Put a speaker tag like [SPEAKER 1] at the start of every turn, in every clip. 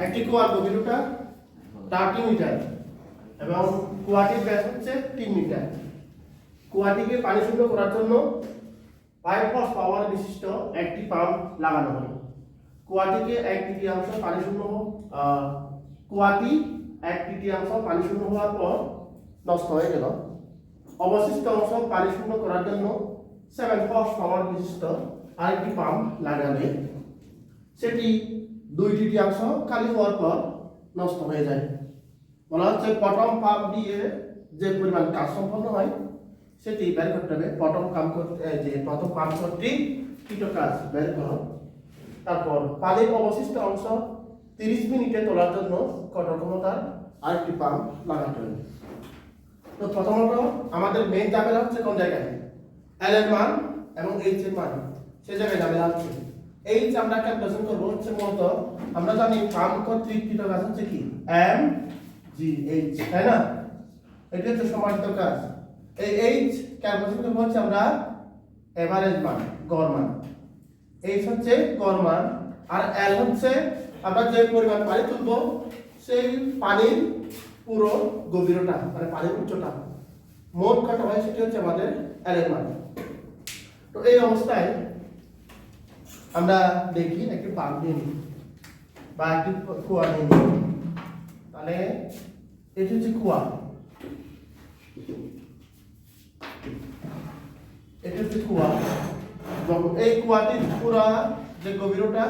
[SPEAKER 1] একটি কুয়ার গভীরতা 30 মিটার এবং কুয়াটির ব্যাস হচ্ছে 3 মিটার। কুয়াটিকে পানি শূন্য করার জন্য 5 হর্স পাওয়ার বিশিষ্ট একটি পাম্প লাগানো হয়। কুয়াটিকে 1/3 পানি শূন্য কুয়াটি 1/3 পানি শূন্য হওয়ার পর নষ্ট হয়ে গেল। অবশিষ্ট অংশ পানি শূন্য করার জন্য 7 হর্স পাওয়ার বিশিষ্ট আরেকটি পাম্প লাগালে সেটি 2/3 খালি হওয়ার পর নষ্ট হয়ে যায়। বলা হচ্ছে প্রথম পাম্প দিয়ে যে পরিমাণ কাজ সম্পন্ন হয় সেটি বের করতে হবে। প্রথম পাম্প করতে কীট কাজ বের করো। তারপর পানির অবশিষ্ট অংশ 30 মিনিটে তোলার জন্য কত ক্ষমতার আরেকটি পাম্প লাগাতে হবে। তো প্রথমত আমাদের মেইন ঝামেলা হচ্ছে কোন জায়গায়, এল এর মান এবং এইচ এর মান, সেই জায়গায় ঝামেলা হচ্ছে। এইচ আমরা ক্যালকুলেশন করবো হচ্ছে মূলত আমরা জানি পাম্প কর্তৃক কীট কাজ হচ্ছে কি এম জি এইচ, তাই না? এটা হচ্ছে সমাহিত কাজ। এই এইচ ক্যালকুলেশন করবো হচ্ছে আমরা এভারেজ মান, গড় মান। এইচ হচ্ছে গড় মান আর এল হচ্ছে আমরা যে পরিমাণ পানি তুলবো সেই পানির পুরো গভীরতা, মানে পানির উচ্চতা। মোট কত হয় সেটি হচ্ছে আমাদের এল এর মান। তো এই অবস্থায় আমরা দেখি একটি পাম্প নিয়ে নিই বা একটি কুয়া নিয়ে নিই। তাহলে এটি হচ্ছে কুয়া, এটি হচ্ছে কুয়া। এই কুয়াটির পুরা যে গভীরতা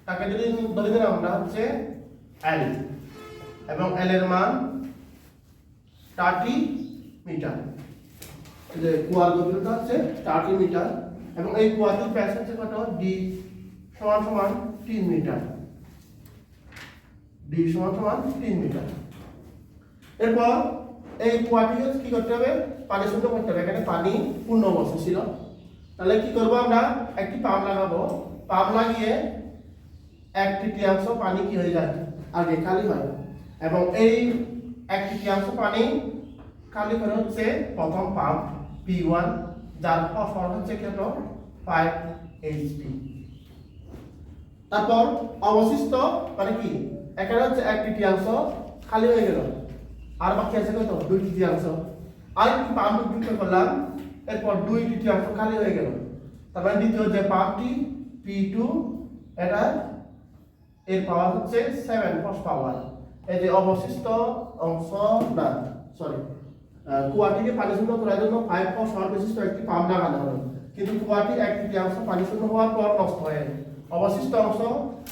[SPEAKER 1] তাকে যদি ধরে দিলাম আমরা হচ্ছে এল এবং এল এর মান 30 মিটার। যে কুয়ার গভীরতা হচ্ছে 30 মিটার এবং এই কুয়াটির ব্যাস হচ্ছে কত ডি সমান 3 মিটার। ডি সমান 3 মিটার। এরপর এই কুয়াটিকে কি করতে হবে, পানি শূন্য করতে হবে। এখানে পানি পূর্ণ অবস্থা ছিল। তাহলে কি করব, আমরা একটি পাম্প লাগাবো। পাম্প লাগিয়ে 1/3 পানি কি হয়ে যায় আগে খালি হয় এবং এই 1/3 পানি খালি করে হচ্ছে প্রথম পাম্প P1, যার ফসফর হচ্ছে কত 5 HP। তারপর অবশিষ্ট মানে কি এখানে হচ্ছে 1/3 খালি হয়ে গেল আর বাকি আছে কত 2/3। আরেকটি পাম্প যুক্ত করলাম, এরপর 2/3 খালি হয়ে গেল। তারপর দ্বিতীয় যে পাম্পটি P2, এটা এর পাওয়ার হচ্ছে 7 হর্স পাওয়ার। এই যে অবশিষ্ট অংশ না সরি কুয়াটিকে পানি শূন্য করার জন্য 5 হর্স পাওয়ার বিশিষ্ট একটি পাম্প লাগানো হলো, কিন্তু কুয়াটি 1/3 পানি শূন্য হওয়ার পর নষ্ট হয়ে গেল। অবশিষ্ট অংশ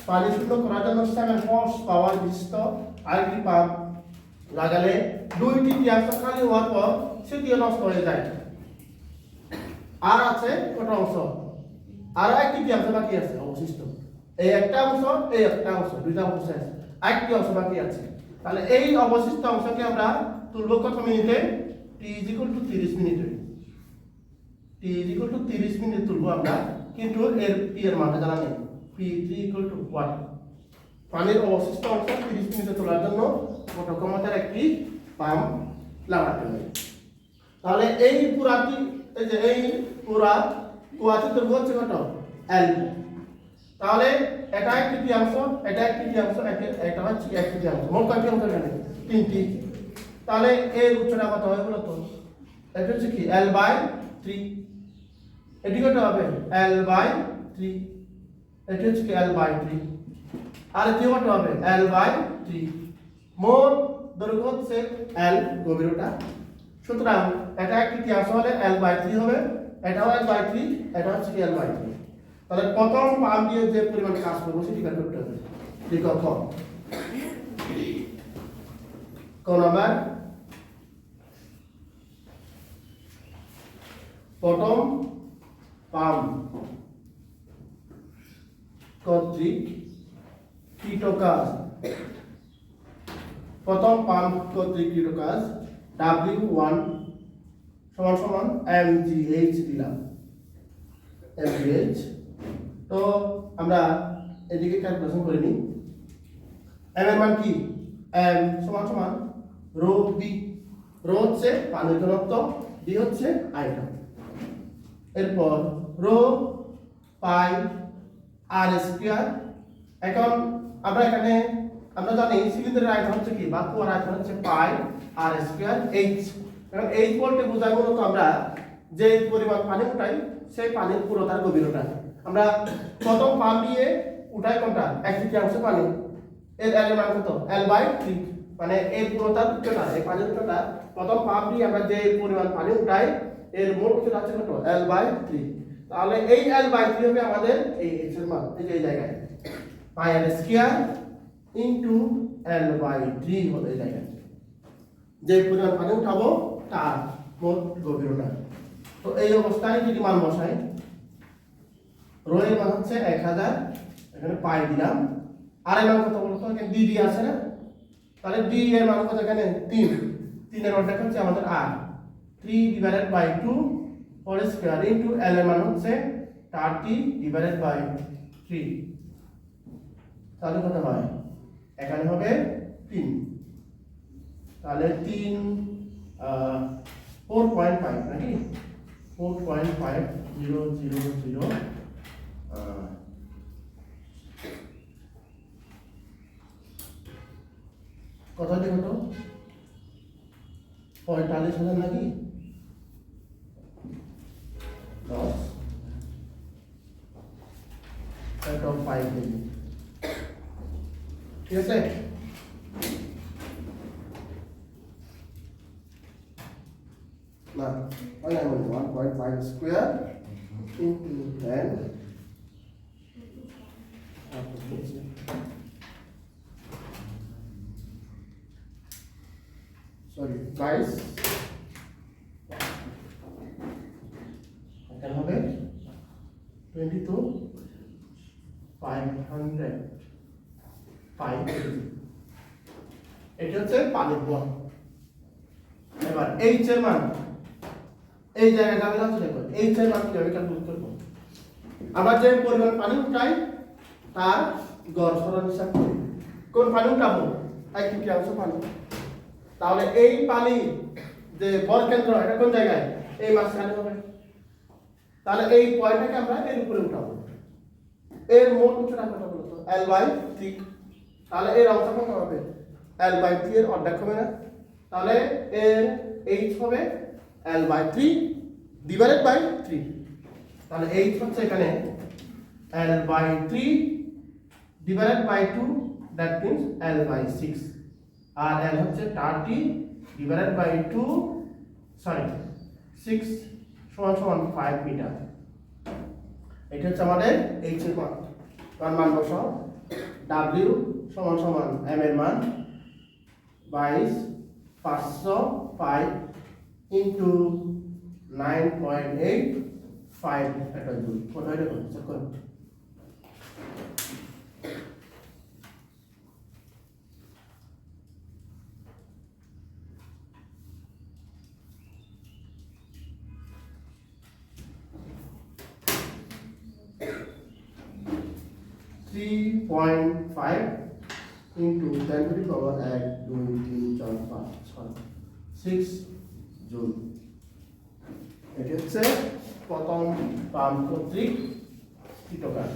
[SPEAKER 1] পানি শূন্য করার জন্য 7 হর্স পাওয়ার বিশিষ্ট আরেকটি পাম্প লাগালে 2/3 খালি হওয়ার পর সেটিও নষ্ট হয়ে যায়। আর আছে কত অংশ, আর 1/3 বাকি আছে অবশিষ্ট। এই একটা অংশ, এই একটা অংশ, দুইটা অংশ আছে, আরেকটি অংশ বাকি আছে। তাহলে এই অবশিষ্ট অংশকে আমরা তুলব কত মিনিটে, t = 30 মিনিটে। t = 30 মিনিট তুলব আমরা, কিন্তু এর মানটা জানা নেই। p3 = 1। পানির অবশিষ্ট অংশ 30 মিনিটে তোলার জন্য কত ক্ষমতার একটি পাম্প লাগাতে হবে। তাহলে এই পুরাটি এই যে এই পুরা কুয়াটি দৈর্ঘ্য হচ্ছে কত L। তাহলে এটা 1/3, এটা 1/3, এটা হচ্ছে 1/3। মোট কয়টি অংশ এখানে 3টি। তাহলে এর উচ্চতা কত হবে বলো তো, এটা হচ্ছে কি L/3। এটি কত হবে L/3, এটি হচ্ছে কি L/3 আর এটি কত হবে L/3। মোট দৈর্ঘ্য হচ্ছে L, গভীরতা। সুতরাং এটা 1/3 হলে L/3 হবে, এটাও L/3, এটা হচ্ছে কি L/3। তাহলে প্রথম পাম্প দিয়ে যে পরিমাণ কাজ করবো সেটি বের করতে হবে। ঠিক আছে, কোন নাম্বার প্রথম পাম্প কর্তৃক কীট কাজ। প্রথম পাম্প কর্তৃক কীট কাজ W1 = mgh দিলাম, mgh। তো আমরা এদিকে ক্যালকুলেশন করে নিই। m এর মান কি, m = রো বি। রো হচ্ছে পানির ঘনত্ব, বি হচ্ছে আয়তন। এরপর রো পাই আর স্কয়ার। এখন আমরা এখানে আমরা জানি সিলিন্ডারের আয়তন হচ্ছে কি বা কুয়ার আয়তন হচ্ছে পাই আর স্কয়ার এইচ। এখন এইচ বলতে বোঝায় মূলত আমরা যে পরিমাণ পানি উঠাই সেই পানির পুরোটার গভীরতা। আমরা প্রথম পাম্প দিয়ে উঠাই কোনটা 1/3 পানি, এর এল এর মান কত L/3, মানে এই পুরোটার উচ্চতা এই পানির উচ্চতা প্রথম পাম্প দিয়ে আমরা যে পরিমাণ পানি উঠাই এর মোট উচ্চতা হচ্ছে কত L/3। তাহলে এই L/3 হবে আমাদের এই h এর মান, এই যে এই জায়গায় পাই আর স্কয়ার ইনটু L/3 হবে এই জায়গায় যে পরিমাণ পানি উঠাবো তার মোট গভীরতা। তো এই অবস্থায় যদি মান বসাই, রো এর মান হচ্ছে 1000, এখানে পাই দিলাম, আর এর মান কত বলতো এখানে ডি ডি আছে না, তাহলে ডি এর মান কত এখানে 3, 3 এর অর্ধেক হচ্ছে আমাদের r, 3/2 whole square into l এর মান হচ্ছে 30/3, তাহলে কত হয় এখানে হবে 3, তাহলে 4.5 নাকি 4.5000 কত দিয়ে কত 45,000 নাকি 10 5 কেজি, ঠিক আছে। না 1.5 স্কয়ার ইনটু 10 সরি 22 এখানে হবে 22,505 কেজি। এটা হচ্ছে পানির ভর। এবার এইচ এর মান এই জায়গায় যাবে না, দেখো এইচ এর মান কিভাবে ক্যালকুলেট করব। আমরা যে পরিমাণ পানি উঠাই তার গড় সরণ হিসাব করি। কোন পানি উঠাবো 1/3 পানি, তাহলে এই পানি যে ভর কেন্দ্র এটা কোন জায়গায় এই মাঝখানে হবে, তাহলে এই পয়েন্টটাকে আমরা এর উপরে উঠাবো। এর মোট উচ্চতা কত বলতো L/3, তাহলে এর অংশ কত হবে L/3 এর অর্ধেক হবে না, তাহলে এর h হবে L/3/3, তাহলে h হচ্ছে এখানে L/3/2, that means L/6, R L হচ্ছে 30/2 সরি 6 = 5 মিটার। এটা হচ্ছে আমাদের h এর মান বসাও, w m এর মান 22,505 ইনটু 9.85 এটা জুল, কত হয় দেখো চেক করো। (3.5 into 10 to the power 1 2 3 4 5 6 joule. এটা হচ্ছে প্রথম পাম্প কর্তৃক কৃতকাজ।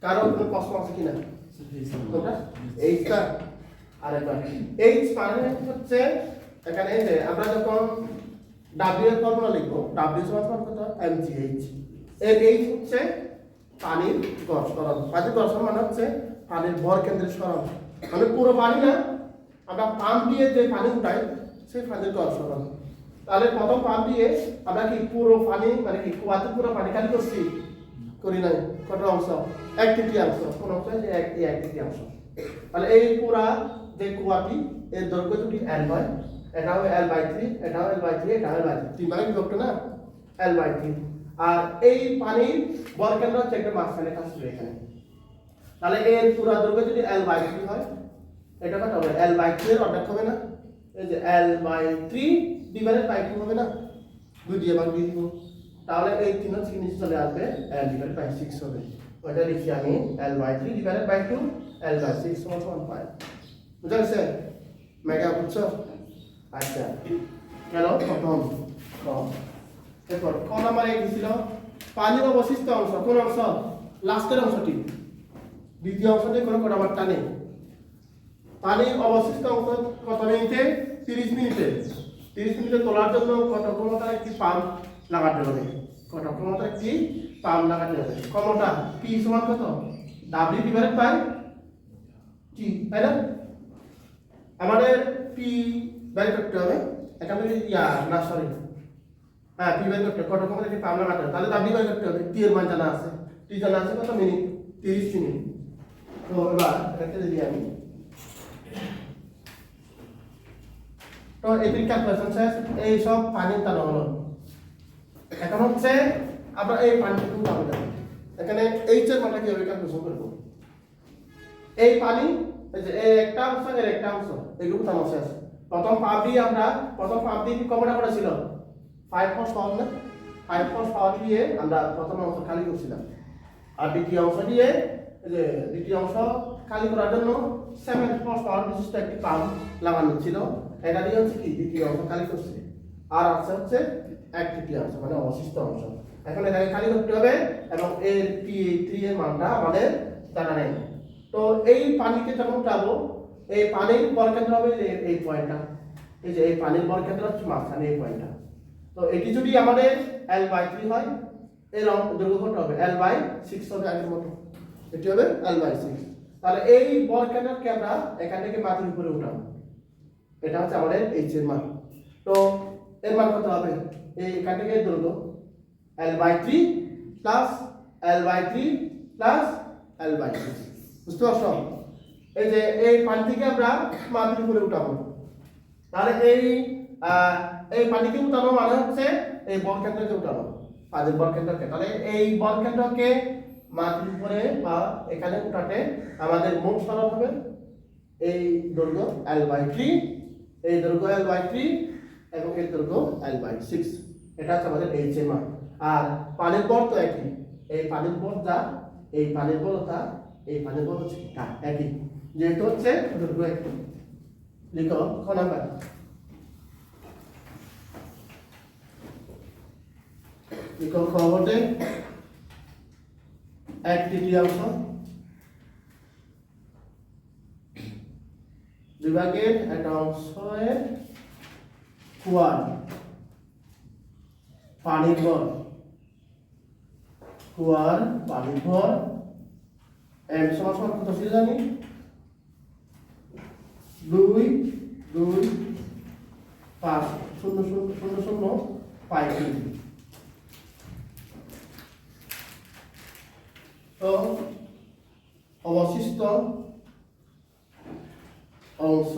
[SPEAKER 1] কারো কোনো প্রশ্ন আছে কিনা তোমরা এইচটা আরেকবার এইচ মানে হচ্ছে এখানে যে আমরা যখন W এর ফর্মুলা লিখব, W সমান কত mgh, এর h হচ্ছে পানির গড় সরণ, পানির গড় সরণ মানে হচ্ছে পানির ভর কেন্দ্রের সরণ, মানে পুরো পানি না, আমরা পাম্প দিয়ে যে পানি উঠাই সেই পানির গড় সরণ। তাহলে প্রথম পাম্প দিয়ে আমরা কি পুরো পানি মানে কি কুয়াতে পুরো পানি খালি করছি করি নাই, কত অংশ 1/3, কোন অংশ যে 1/3। তাহলে এই পুরা যে কুয়াটি এর দৈর্ঘ্য যদি l হয়, এটা হবে L/3, এটা হবে L/3, এটা হবে L/3, 3 ভাগে বিভক্ত না L/3, আর এই পানির ভর কেন্দ্র হচ্ছে একটা মাঝখানে কাজ করে এখানে। তাহলে এর পুরো দৈর্ঘ্য যদি L/3 হয়, এটা কত হবে L/3 এর অর্ধেক হবে না, এই যে L/3/2 হবে না, 2 দিয়ে ভাগ দিয়ে দিব, তাহলে এই 3 হচ্ছে নিচে চলে আসবে L/6 হবে। ওটা লিখি আমি L/3/2, L/6 = 5। বুঝা গেছে মেগা বুঝছো? আচ্ছা গেল প্রথম ক। এরপর ক নাম্বার এই ছিল পানির অবশিষ্ট অংশ, কোন অংশ লাস্টের অংশটি, দ্বিতীয় অংশটি কোনো কটাবার্তা নেই। পানির অবশিষ্ট অংশ কত মিনিটে? 30 মিনিটে। 30 মিনিটে তোলার জন্য কত ক্ষমতার একটি পাম্প লাগাতে হবে? কত ক্ষমতার একটি পাম্প লাগাতে হবে? ক্ষমতা P সমান কত? W ডিভাইডেড বাই T, তাই না? আমাদের P বের করতে হবে। এখানে না সরি, হ্যাঁ P বের করতে কত ক্ষমতার একটি পাম্প লাগাতে হবে, তাহলে W বের করতে হবে। T এর মান জানা আছে, T জানা আছে কত মিনিট? 30 মিনিট। তো এবার এটাকে যদি আমি তো এটির ক্যালকুলেশন শেষ, এই সব পানি টানা হলো। এখন হচ্ছে আমরা এই পানিটুকু পাবো না, এখানে এইচ এর মানটা কিভাবে ক্যালকুলেশন করব? এই পানি এই যে এই একটা অংশ এর একটা অংশ এইটুকু টানা শেষ। প্রথম পাম্পটি কতটা করেছিল? 5 হর্স পাওয়ার না? 5 হর্স পাওয়ার দিয়ে আমরা প্রথম অংশ খালি করছিলাম, আর দ্বিতীয় অংশ দিয়ে দ্বিতীয় অংশ খালি করার জন্য 7 হর্স পাওয়ার বিশিষ্ট একটি পাম্প লাগানো ছিল। এটা দিয়ে হচ্ছে কি দ্বিতীয় অংশ খালি করছে, আর আছে হচ্ছে 1/3 মানে অবশিষ্ট অংশ। এখন এটাকে খালি করতে হবে এবং এর P3 এর মানটা আমাদের জানা নেই। তো এই পানিকে যখন উঠাবো, এই পানির বরকেন্দ্র হবে এই পয়েন্টটা, এই যে এই পানির বরকেন্দ্র হচ্ছে মাঝখানে এই পয়েন্টটা। তো এটি যদি আমাদের L/3 হয়, এর দৈর্ঘ্য কত হবে? L/6 হবে আগের মতো, এটি হবে L/6। তাহলে এই বরকেন্দ্রকে আমরা এখান থেকে মাটির উপরে উঠাবো, এটা হচ্ছে আমাদের h এর মান। তো এর মান কত হবে? এই এখান থেকে দৈর্ঘ্য L/3 plus L/3 plus L/6, বুঝতে পারছো? এই যে এই পানি থেকে আমরা মাটির উপরে উঠাবো, তাহলে এই পানিকে উঠানো মানে হচ্ছে এই বরকেন্দ্রকে উঠানো, পানির বরকেন্দ্রকে। তাহলে এই বরকেন্দ্রকে মাটির উপরে বা এখানে উঠাতে আমাদের মোট সরণ হবে এই দৈর্ঘ্য L/3, এই দৈর্ঘ্য L/3 এবং এর দৈর্ঘ্য L/6। এটা হচ্ছে আমাদের h এর মান। আর পানির বল তো একই, এই পানির বল যা, এই পানির বল তা, এই পানির বল হচ্ছে তা একই, যেহেতু হচ্ছে দৈর্ঘ্য একই। লিখো খ নাম্বার, লিখো খ হতে 1/3 বিভাগের একটা অংশের কুয়ার পানির ভর, কুয়ার পানির ভর m সমান কত ছিল জানি? 2.5 তো অবশিষ্ট অংশ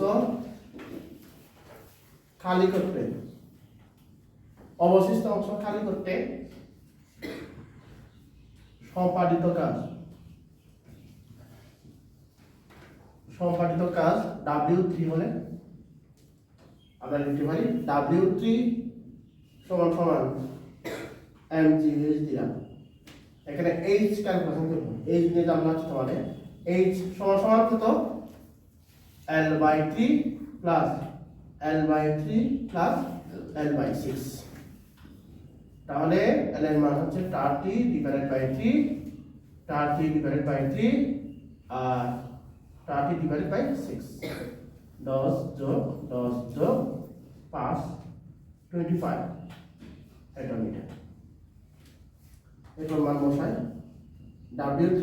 [SPEAKER 1] খালি করতে, অবশিষ্ট অংশ খালি করতে সম্পাদিত কাজ W3 হলে আমরা লিখতে পারি W3 সমান সমান mgh দিলাম। এখানে h ক্যালকুলেশন করব, h নিয়ে জানলা হচ্ছে তোমাদের h সমান সমান কত? L/3 plus L/3 plus L/6। তাহলে L এর মান হচ্ছে 30 ডিভাইডেড বাই 3, 30 ডিভাইডেড বাই 3 আর 30 ডিভাইডেড বাই 6, 10 যোগ 10 যোগ 5 25 এটা মিটার। এটার মান বসাই W3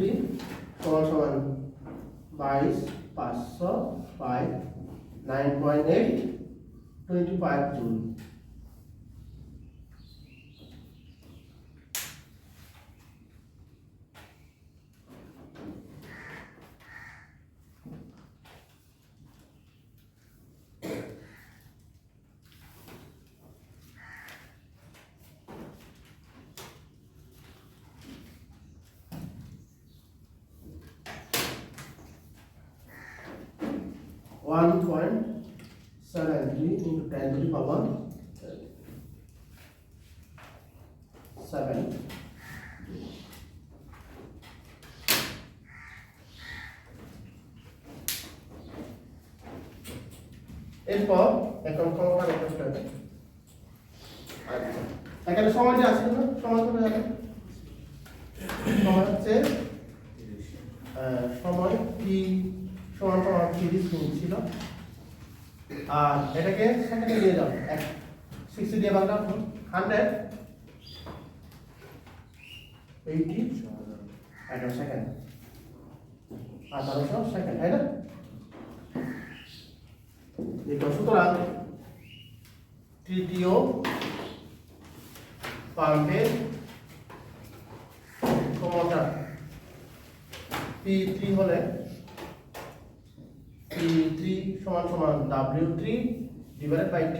[SPEAKER 1] সমান সমান 22 500 by 9.8 25 joule. One point 73 into 10 to the power 7. এরপর এখন ক্ষমতা বের করতে হবে। এখানে সময়টা আছে না, সময় কত যাবে? সময় হচ্ছে সময় টি সমান সমান 30 মিনিট ছিল। আর এটাকে সেকেন্ডে নিয়ে যাও, 60 দিয়ে ভাগ দাও 100 80 এটা সেকেন্ড 1800 সেকেন্ড, তাই না? সুতরাং তৃতীয় পাম্পের ক্ষমতা P3 হলে P3 সমান সমান W3 divided by T.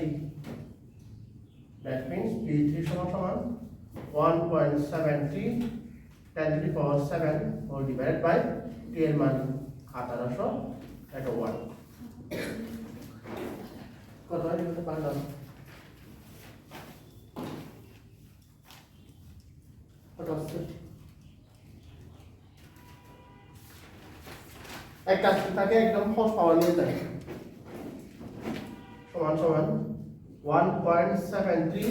[SPEAKER 1] That means P3 সমান সমান 1.73 10 to the power 7 or divided by T এর মান 1800 এটা 1 কত হয় এটা পারলাম কত আসছে একটা তাকে একদম হর্স পাওয়ার নিয়ে যায় সমান সমান 1.73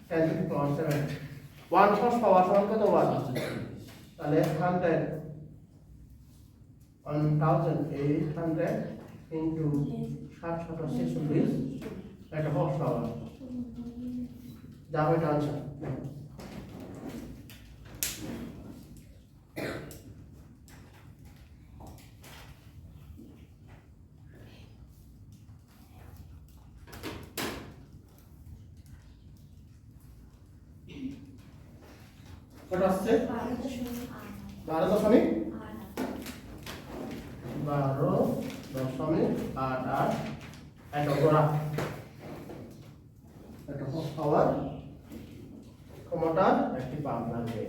[SPEAKER 1] 10 to the power 7 1 horse power সমান কত ওয়াট তাহলে 100 1800 into 60 একটা হর্স পাওয়ার যা হবে আনসার। কত আসছে 12.88 একটা গোড়া একটা হর্স পাওয়ার ক্ষমতার একটি পাম্প লাগবে।